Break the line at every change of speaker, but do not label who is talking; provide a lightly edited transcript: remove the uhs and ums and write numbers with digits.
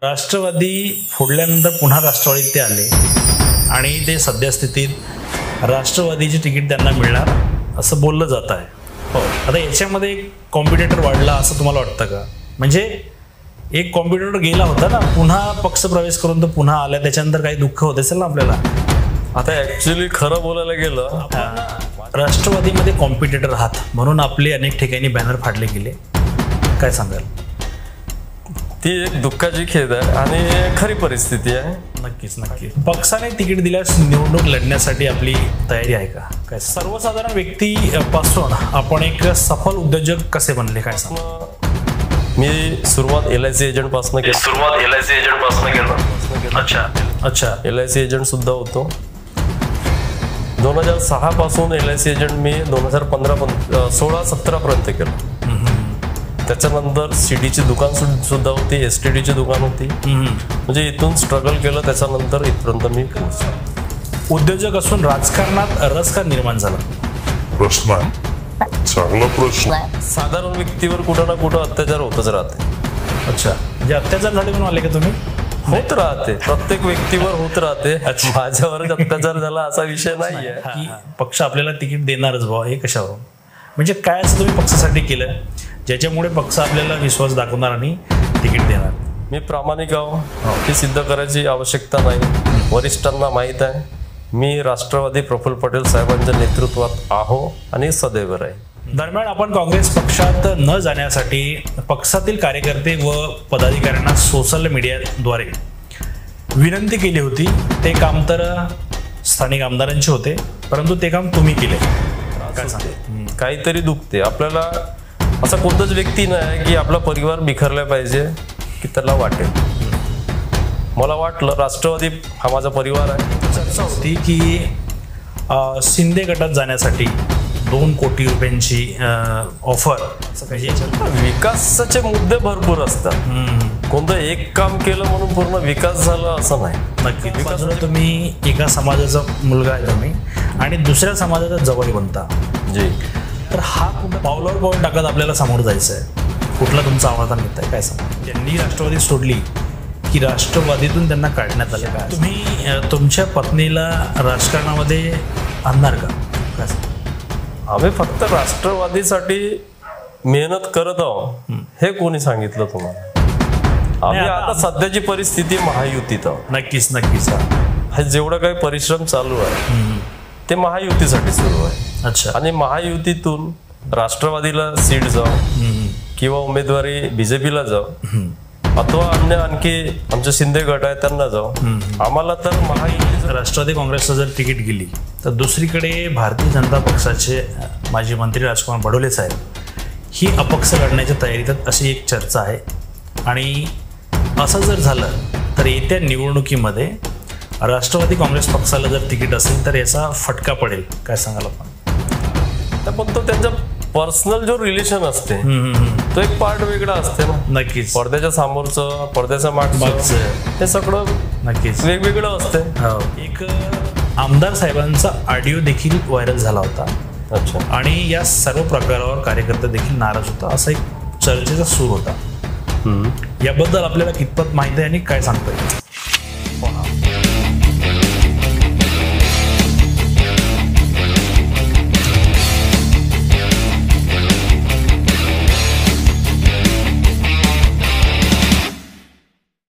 राष्ट्रवादी फोडल्यानंतर पुन्हा राष्ट्रवादीत ते आले आणि ते सद्यस्थितीत राष्ट्रवादीची तिकीट त्यांना मिळणार असं बोललं जात आहे. हो, आता याच्यामध्ये एक कॉम्पिटिटर वाढला असं तुम्हाला वाटतं का? म्हणजे एक कॉम्पिटिटर गेला होता ना, पुन्हा पक्ष प्रवेश करून तो पुन्हा आला, त्याच्यानंतर काही दुःख होत असेल ना आपल्याला.
आता ऍक्च्युअली खरं बोलायला गेलं,
राष्ट्रवादीमध्ये कॉम्पिटिटर आहात म्हणून आपले अनेक ठिकाणी बॅनर फाडले गेले, काय सांगाल?
ती एक दुःखाची खेद आहे आणि खरी परिस्थिती आहे.
नक्कीच नक्कीच. पक्षाने तिकीट दिल्यास निवडणूक लढण्यासाठी आपली तयारी आहे का? काय सर्वसाधारण व्यक्तीपासून आपण एक सफल उद्योजक कसे बनले, काय सांग?
मी सुरुवात LIC एजंट पासून केली.
अच्छा अच्छा.
LIC एजंट सुद्धा होतो. 2006 पासून LIC एजंट मी 2016-17 पर्यंत केलं. त्याच्यानंतर CDची दुकान सुद्धा होती, STDची दुकान होती. म्हणजे इथून स्ट्रगल केलं, त्याच्यानंतर इथपर्यंत मी
उद्योजक असून राजकारणात रस का निर्माण झाला?
प्रश्न चांगला प्रश्न.
साधारण व्यक्तीवर कुठं ना कुठं अत्याचार होतच राहते.
अच्छा, म्हणजे अत्याचार झाले म्हणून आले का तुम्ही?
होत राहते, प्रत्येक व्यक्तीवर होत राहते. माझ्यावर अत्याचार झाला असा विषय नाहीये
की पक्ष आपल्याला तिकीट देणारच भाऊ, हे कशावर? म्हणजे काय असं तुम्ही पक्षासाठी केलं ज्याच्यामुळे पक्ष आपल्याला विश्वास दाखवणार आणि तिकीट देणार?
मी प्रामाणिक आहो, हे सिद्ध करायची आवश्यकता नाही. वरिष्ठांना माहीत आहे मी राष्ट्रवादी प्रफुल्ल पटेल साहेबांच्या नेतृत्वात आहो आणि सदैव राहील.
दरम्यान आपण काँग्रेस पक्षात न जाण्यासाठी पक्षातील कार्यकर्ते व पदाधिकाऱ्यांना सोशल मीडियाद्वारे विनंती केली होती. ते काम तर स्थानिक आमदारांचे होते, परंतु ते काम तुम्ही केले. काय सांगते?
काहीतरी दुखते आपल्याला. असा कोणताच व्यक्ती नाही की आपला परिवार बिखरला पाहिजे की त्याला वाटेल. मला वाटलं राष्ट्रवादी हा माझा परिवार आहे.
चर्चा होती की शिंदे गटात जाण्यासाठी 2 कोटी रुपयांची ऑफर.
विकासाचे मुद्दे भरपूर असतात. कोणतं एक काम केलं म्हणून पूर्ण विकास झाला असं नाही.
नक्की. बाजूला तुम्ही एका समाजाचा मुलगा आहे तुम्ही आणि दुसऱ्या समाजाचा जवळ बनता
जी.
तर हा कुठं पावलावर पाऊल टाकत आपल्याला समोर जायचं आहे. कुठला तुमचा आव्हान येत आहे, काय सांगा? त्यांनी राष्ट्रवादी सोडली की राष्ट्रवादीतून त्यांना काढण्यात आलं का? तुम्ही तुमच्या पत्नीला राजकारणामध्ये आणणार का? काय सांगा?
आम्ही फक्त राष्ट्रवादीसाठी मेहनत करत आहोत हे कोणी सांगितलं तुम्हाला? आम्ही आता सध्याची परिस्थिती महायुतीत आहोत.
नक्कीच नक्कीच.
हे जेवढं काही परिश्रम चालू आहे ते महायुतीसाठी सुरू आहे.
अच्छा.
आणि महायुतीतून राष्ट्रवादीला सीट जाऊ किंवा उमेदवारी BJPला जाऊ अथवा अन्य आणखी आमचे शिंदे गट आहे त्यांना जाऊ, आम्हाला तर महायुती.
राष्ट्रवादी काँग्रेसला जर तिकीट गेली तर दुसरीकडे भारतीय जनता पक्षाचे माजी मंत्री राजकुमार बडोले साहेब ही अपक्ष लढण्याच्या तयारीत अशी एक चर्चा आहे. आणि असं जर झालं तर येत्या निवडणुकीमध्ये राष्ट्रवादी काँग्रेस पक्षाला जर तिकीट असेल तर याचा फटका पडेल, काय सांगाल आपण?
पण तो त्यांचा पर्सनल जो रिलेशन असते तो एक पार्ट वेगळा असते ना.
नक्कीच.
पडद्याच्या समोरचं, पडद्याच्या मागचं, हे सगळं
नक्कीच
वेगवेगळं असते.
एक आमदार साहेबांचा ऑडिओ देखील व्हायरल झाला होता.
अच्छा.
आणि या सर्व प्रकारावर कार्यकर्ते देखील नाराज होता, असा एक चर्चेचा सूर होता. याबद्दल आपल्याला कितपत माहिती आहे आणि काय सांगता येईल?